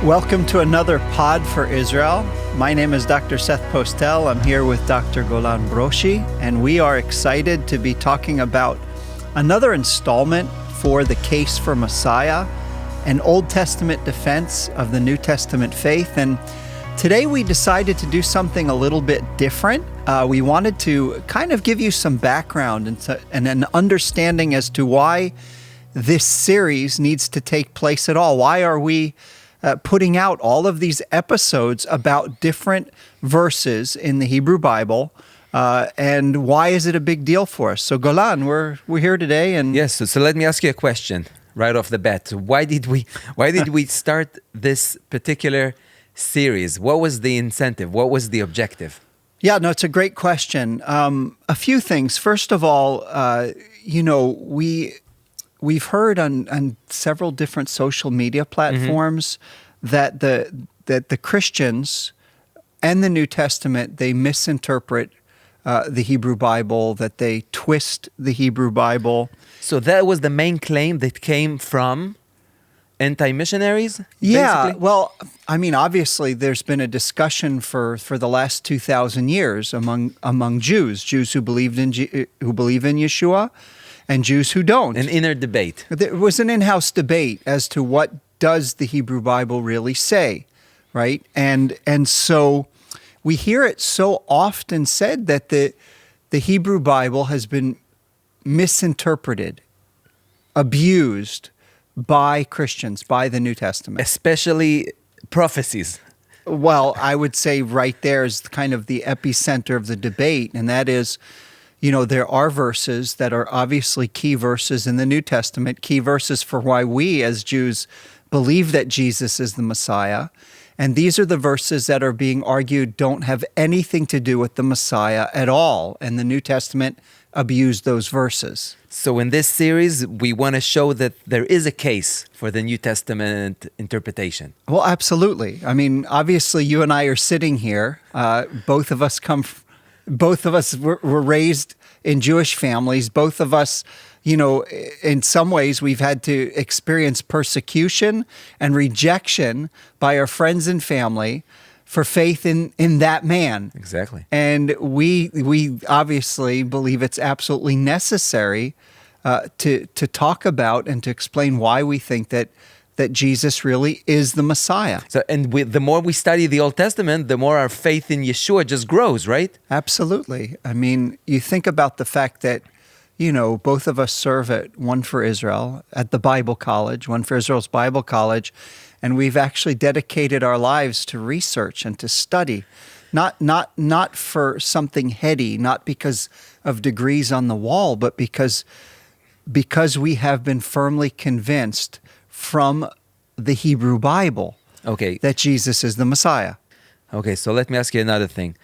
Welcome to another Pod for Israel. My name is Dr. Seth Postel. I'm here with Dr. Golan Broshi, and we are excited to be talking about another installment for the case for Messiah, an Old Testament defense of the New Testament faith. And today we decided to do something a little bit different. We wanted to kind of give you some background and an understanding as to why this series needs to take place at all. Why are we putting out all of these episodes about different verses in the Hebrew Bible, and why is it a big deal for us? So Golan, we're here today, and yes. So let me ask you a question right off the bat. Why did we start this particular series? What was the incentive? What was the objective? Yeah, no, it's a great question. A few things. First of all, We've heard on several different social media platforms that the Christians and the New Testament, they misinterpret the Hebrew Bible, that they twist the Hebrew Bible. So that was the main claim that came from anti-missionaries? Yeah, basically? well, I mean, obviously there's been a discussion for the last 2,000 years among Jews who believe in Yeshua, and Jews who don't. An inner debate. There was an in-house debate as to what does the Hebrew Bible really say, right? And so we hear it so often said that the Hebrew Bible has been misinterpreted, abused by Christians, by the New Testament. Especially prophecies. Well, I would say right there is kind of the epicenter of the debate, and that is, there are verses that are obviously key verses in the New Testament, key verses for why we as Jews believe that Jesus is the Messiah. And these are the verses that are being argued don't have anything to do with the Messiah at all. And the New Testament abused those verses. So in this series, we want to show that there is a case for the New Testament interpretation. Well, absolutely. I mean, obviously you and I are sitting here. Both of us were raised in Jewish families. Both of us, in some ways we've had to experience persecution and rejection by our friends and family for faith in that man. Exactly. And we obviously believe it's absolutely necessary to talk about and to explain why we think that Jesus really is the Messiah. So, the more we study the Old Testament, the more our faith in Yeshua just grows, right? Absolutely. I mean, you think about the fact that, both of us serve at One for Israel, at the Bible College, One for Israel's Bible College, and we've actually dedicated our lives to research and to study, not for something heady, not because of degrees on the wall, but because we have been firmly convinced from the Hebrew Bible that Jesus is the Messiah. Okay, so let me ask you another thing.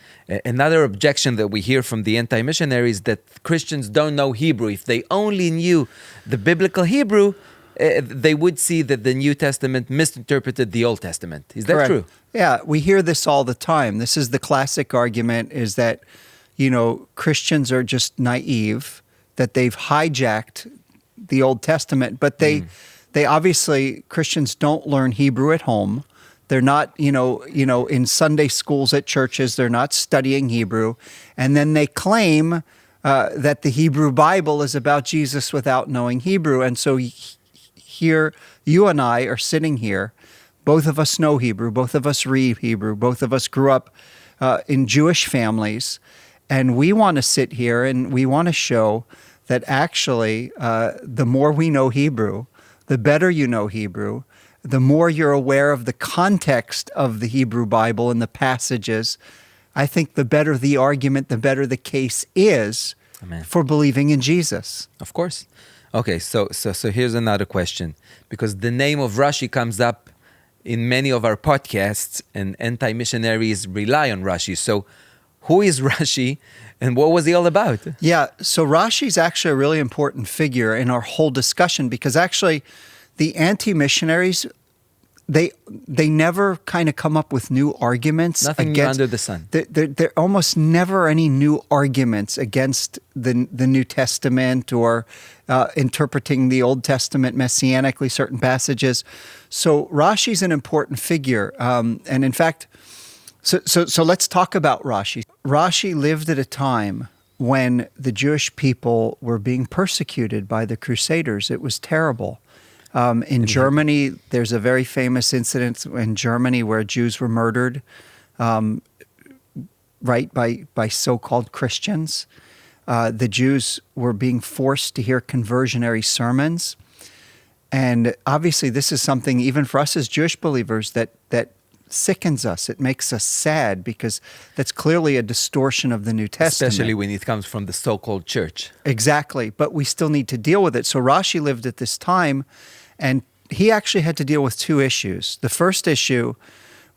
Another objection that we hear from the anti-missionaries that Christians don't know Hebrew. If they only knew the biblical Hebrew, they would see that the New Testament misinterpreted the Old Testament. Is that Correct. True? Yeah, we hear this all the time. This is the classic argument, is that, Christians are just naive, that they've hijacked the Old Testament, but they obviously, Christians don't learn Hebrew at home. They're not, in Sunday schools at churches, they're not studying Hebrew. And then they claim that the Hebrew Bible is about Jesus without knowing Hebrew. And so here, you and I are sitting here. Both of us know Hebrew. Both of us read Hebrew. Both of us grew up in Jewish families. And we want to sit here and we want to show that actually, the more we know Hebrew, the better you know Hebrew, the more you're aware of the context of the Hebrew Bible and the passages, I think the better the argument, the better the case is for believing in Jesus. Of course. Okay, so here's another question. Because the name of Rashi comes up in many of our podcasts, and anti-missionaries rely on Rashi. So who is Rashi, and what was he all about? Yeah, so Rashi's actually a really important figure in our whole discussion, because actually the anti-missionaries, they never kind of come up with new arguments. Nothing new under the sun. There almost never any new arguments against the New Testament or interpreting the Old Testament messianically, certain passages. So Rashi's an important figure. And in fact, so let's talk about Rashi. Rashi lived at a time when the Jewish people were being persecuted by the Crusaders. It was terrible. In Germany, there's a very famous incident in Germany where Jews were murdered, by so-called Christians. The Jews were being forced to hear conversionary sermons. And obviously this is something, even for us as Jewish believers, that sickens us. It makes us sad because that's clearly a distortion of the New Testament. Especially when it comes from the so-called church. Exactly. But we still need to deal with it. So Rashi lived at this time, and he actually had to deal with two issues. The first issue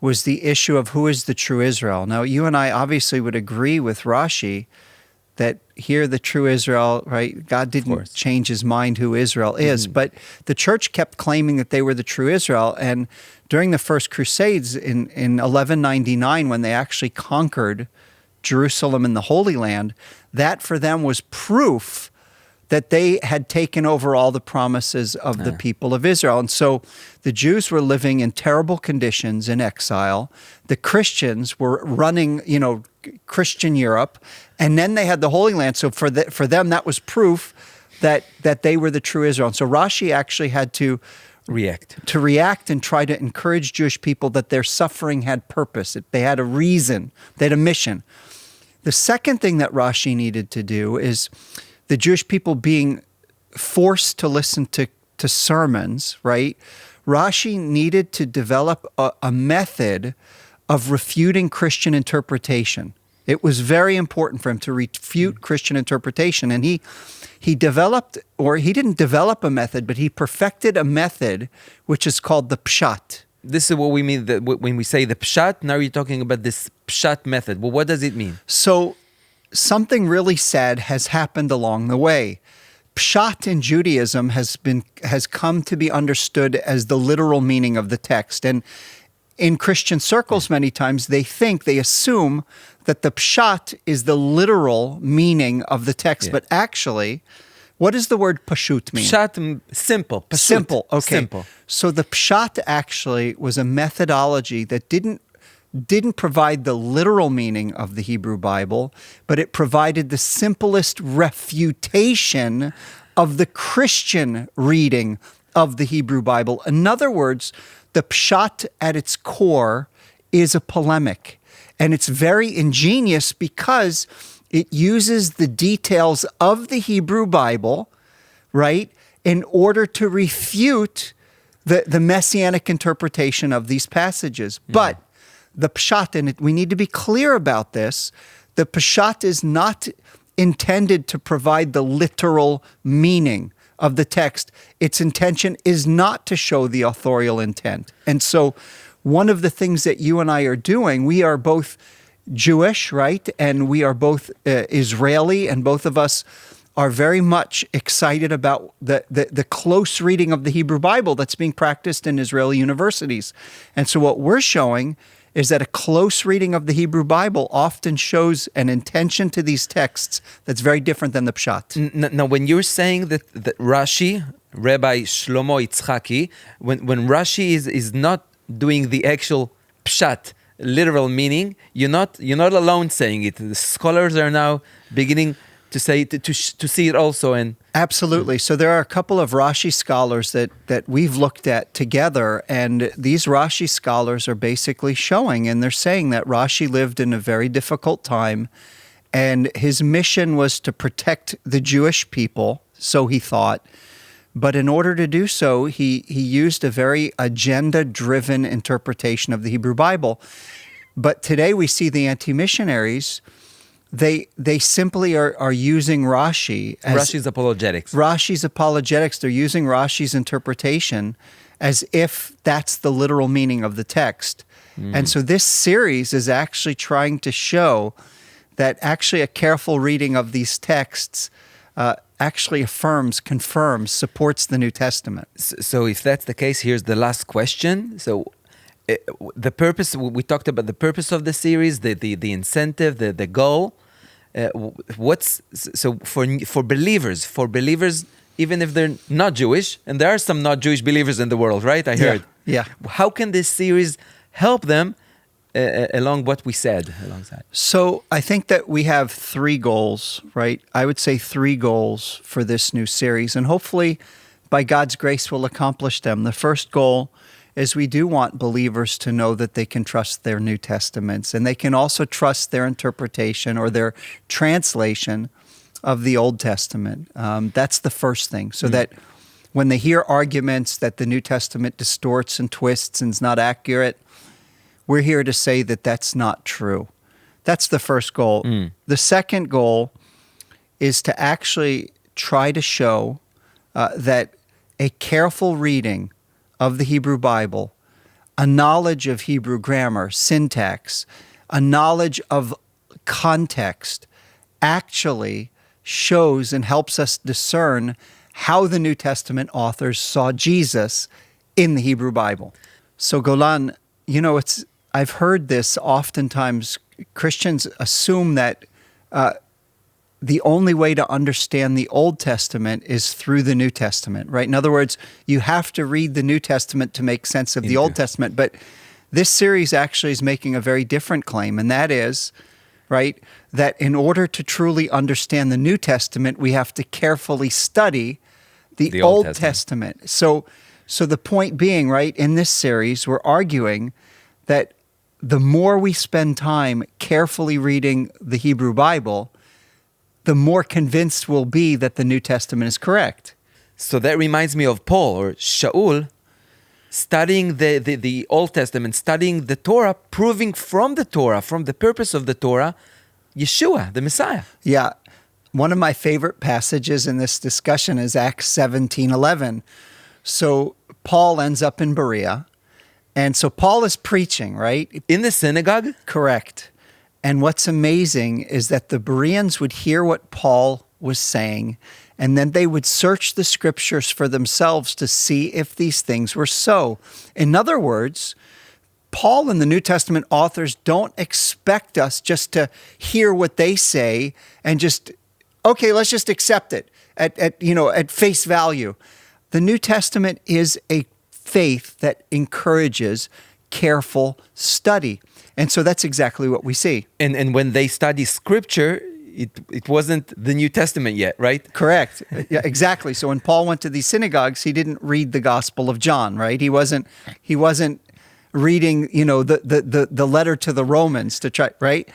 was the issue of who is the true Israel. Now, you and I obviously would agree with Rashi that here the true Israel, right? God didn't change his mind who Israel is, but the church kept claiming that they were the true Israel. And during the First Crusades in 1199, when they actually conquered Jerusalem and the Holy Land, that for them was proof that they had taken over all the promises of the people of Israel. And so the Jews were living in terrible conditions in exile. The Christians were running, Christian Europe. And then they had the Holy Land. So for them, that was proof that they were the true Israel. And so Rashi actually had to react and try to encourage Jewish people that their suffering had purpose. They had a reason. They had a mission. The second thing that Rashi needed to do is the Jewish people being forced to listen to sermons, right? Rashi needed to develop a method of refuting Christian interpretation. It was very important for him to refute Christian interpretation. And he developed, or he didn't develop a method, but he perfected a method which is called the pshat. This is what we mean when we say the pshat. Now you're talking about this pshat method. Well, what does it mean? So something really sad has happened along the way. Pshat in Judaism has come to be understood as the literal meaning of the text. And in Christian circles, many times they assume that the pshat is the literal meaning of the text. Yeah. But actually, what does the word pashut mean? Pshat, simple. Pashut, simple, okay. Simple. So the pshat actually was a methodology that didn't provide the literal meaning of the Hebrew Bible, but it provided the simplest refutation of the Christian reading of the Hebrew Bible. In other words, the pshat at its core is a polemic. And it's very ingenious because it uses the details of the Hebrew Bible, right, in order to refute the messianic interpretation of these passages. Mm. But the pshat, and we need to be clear about this, the pshat is not intended to provide the literal meaning of the text. Its intention is not to show the authorial intent. And so one of the things that you and I are doing, we are both Jewish, right? And we are both Israeli, and both of us are very much excited about the close reading of the Hebrew Bible that's being practiced in Israeli universities. And so what we're showing is that a close reading of the Hebrew Bible often shows an intention to these texts that's very different than the pshat. Now, when you're saying that Rashi, Rabbi Shlomo Yitzchaki, when Rashi is not doing the actual pshat, literal meaning, you're not alone saying it. The scholars are now beginning to say to see it also. And absolutely. So there are a couple of Rashi scholars that we've looked at together, and these Rashi scholars are basically showing, and they're saying that Rashi lived in a very difficult time, and his mission was to protect the Jewish people, so he thought. But in order to do so, he used a very agenda-driven interpretation of the Hebrew Bible. But today we see the anti-missionaries, they simply are using Rashi as Rashi's apologetics. Rashi's apologetics. They're using Rashi's interpretation as if that's the literal meaning of the text. Mm. And so this series is actually trying to show that actually a careful reading of these texts actually affirms, confirms, supports the New Testament. So if that's the case, here's the last question. So the purpose, we talked about the purpose of the series, the incentive, the goal. For believers, even if they're not Jewish, and there are some not Jewish believers in the world, right? I heard. Yeah. How can this series help them along what we said alongside? So I think that we have 3 goals, right? I would say 3 goals for this new series, and hopefully by God's grace we'll accomplish them. The first goal is we do want believers to know that they can trust their New Testaments, and they can also trust their interpretation or their translation of the Old Testament. That's the first thing, so that when they hear arguments that the New Testament distorts and twists and is not accurate, we're here to say that that's not true. That's the first goal. The second goal is to actually try to show that a careful reading of the Hebrew Bible, a knowledge of Hebrew grammar, syntax, a knowledge of context actually shows and helps us discern how the New Testament authors saw Jesus in the Hebrew Bible. So Golan, I've heard this oftentimes. Christians assume that the only way to understand the Old Testament is through the New Testament, right? In other words, you have to read the New Testament to make sense of the Old Testament. But this series actually is making a very different claim, and that is, right, that in order to truly understand the New Testament, we have to carefully study the Old Testament. So the point being, right, in this series, we're arguing that the more we spend time carefully reading the Hebrew Bible, the more convinced we'll be that the New Testament is correct. So that reminds me of Paul or Shaul studying the Old Testament, studying the Torah, proving from the Torah, from the purpose of the Torah, Yeshua, the Messiah. Yeah. One of my favorite passages in this discussion is Acts 17:11. So Paul ends up in Berea. And so Paul is preaching, right? In the synagogue? Correct. And what's amazing is that the Bereans would hear what Paul was saying, and then they would search the scriptures for themselves to see if these things were so. In other words, Paul and the New Testament authors don't expect us just to hear what they say and just, okay, let's just accept it at face value. The New Testament is a faith that encourages careful study. And so that's exactly what we see. And when they study scripture, it wasn't the New Testament yet, right? Correct. Yeah, exactly. So when Paul went to these synagogues, he didn't read the Gospel of John, right? He wasn't reading, the letter to the Romans to try, right?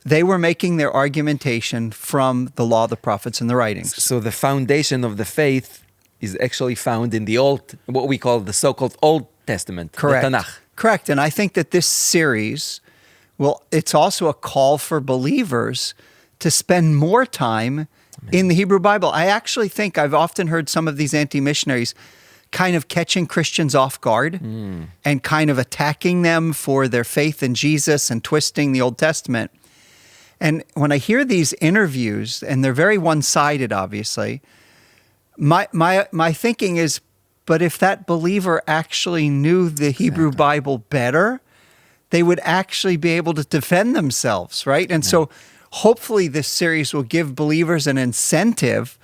They were making their argumentation from the law, the prophets, and the writings. So the foundation of the faith is actually found in the what we call the so-called Old Testament, Correct. the Tanakh. Correct. And I think that this series, it's also a call for believers to spend more time in the Hebrew Bible. I actually think I've often heard some of these anti-missionaries kind of catching Christians off guard and kind of attacking them for their faith in Jesus and twisting the Old Testament. And when I hear these interviews, and they're very one-sided, obviously, my thinking is, but if that believer actually knew the Hebrew Bible better, they would actually be able to defend themselves, right? And so hopefully this series will give believers an incentive,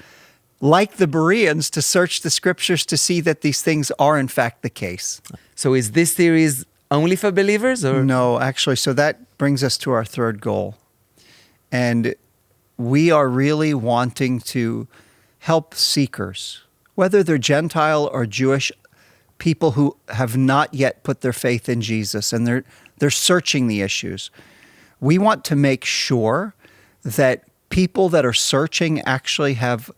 like the Bereans, to search the scriptures to see that these things are in fact the case. So is this series only for believers? Or No, actually. So that brings us to our third goal. And we are really wanting to help seekers, whether they're Gentile or Jewish, people who have not yet put their faith in Jesus, and they're searching the issues. We want to make sure that people that are searching actually have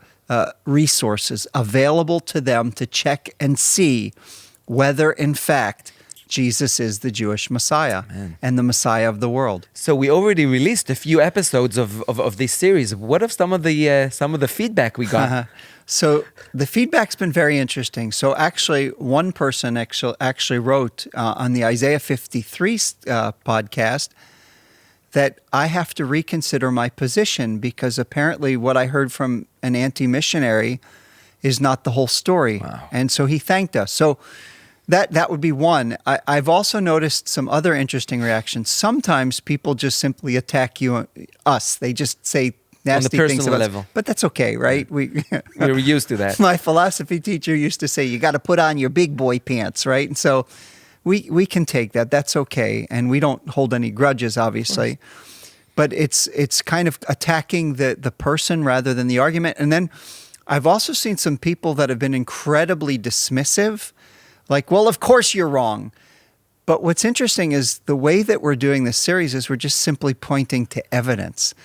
resources available to them to check and see whether, in fact, Jesus is the Jewish Messiah and the Messiah of the world. So we already released a few episodes of this series. What of some of the feedback we got? So the feedback's been very interesting. So actually, one person actually wrote on the Isaiah 53 podcast that I have to reconsider my position because apparently what I heard from an anti-missionary is not the whole story. Wow. And so he thanked us. So that would be one. I've also noticed some other interesting reactions. Sometimes people just simply attack us. They just say nasty things personal about us. level. But that's okay, right? We're used to that. My philosophy teacher used to say, you got to put on your big boy pants, right? And so we can take that. That's okay. And we don't hold any grudges, obviously. But it's kind of attacking the person rather than the argument. And then I've also seen some people that have been incredibly dismissive. Like, well, of course you're wrong. But what's interesting is the way that we're doing this series is we're just simply pointing to evidence.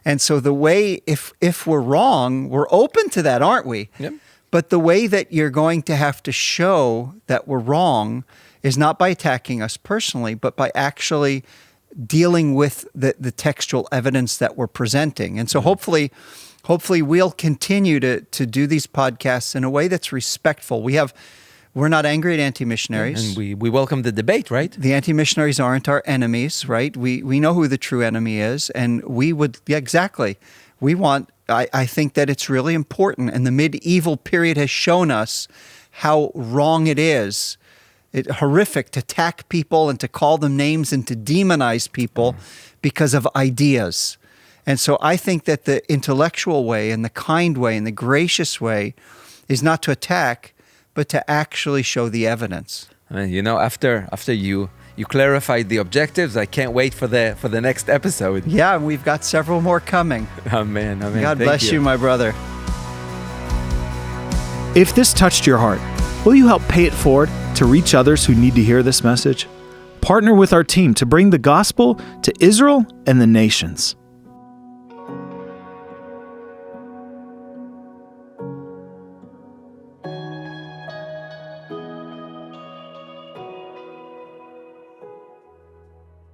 And so the way, if we're wrong, we're open to that, aren't we? Yep. But the way that you're going to have to show that we're wrong is not by attacking us personally, but by actually dealing with the textual evidence that we're presenting. And so hopefully we'll continue to do these podcasts in a way that's respectful. We're not angry at anti-missionaries. And we welcome the debate, right? The anti-missionaries aren't our enemies, right? We know who the true enemy is, and we would, exactly. I think that it's really important, and the medieval period has shown us how wrong it is. It's horrific to attack people and to call them names and to demonize people because of ideas. And so I think that the intellectual way and the kind way and the gracious way is not to attack, but to actually show the evidence. I mean, after you clarified the objectives, I can't wait for the next episode. Yeah, and we've got several more coming. Amen. God bless you, my brother. If this touched your heart, will you help pay it forward to reach others who need to hear this message? Partner with our team to bring the gospel to Israel and the nations.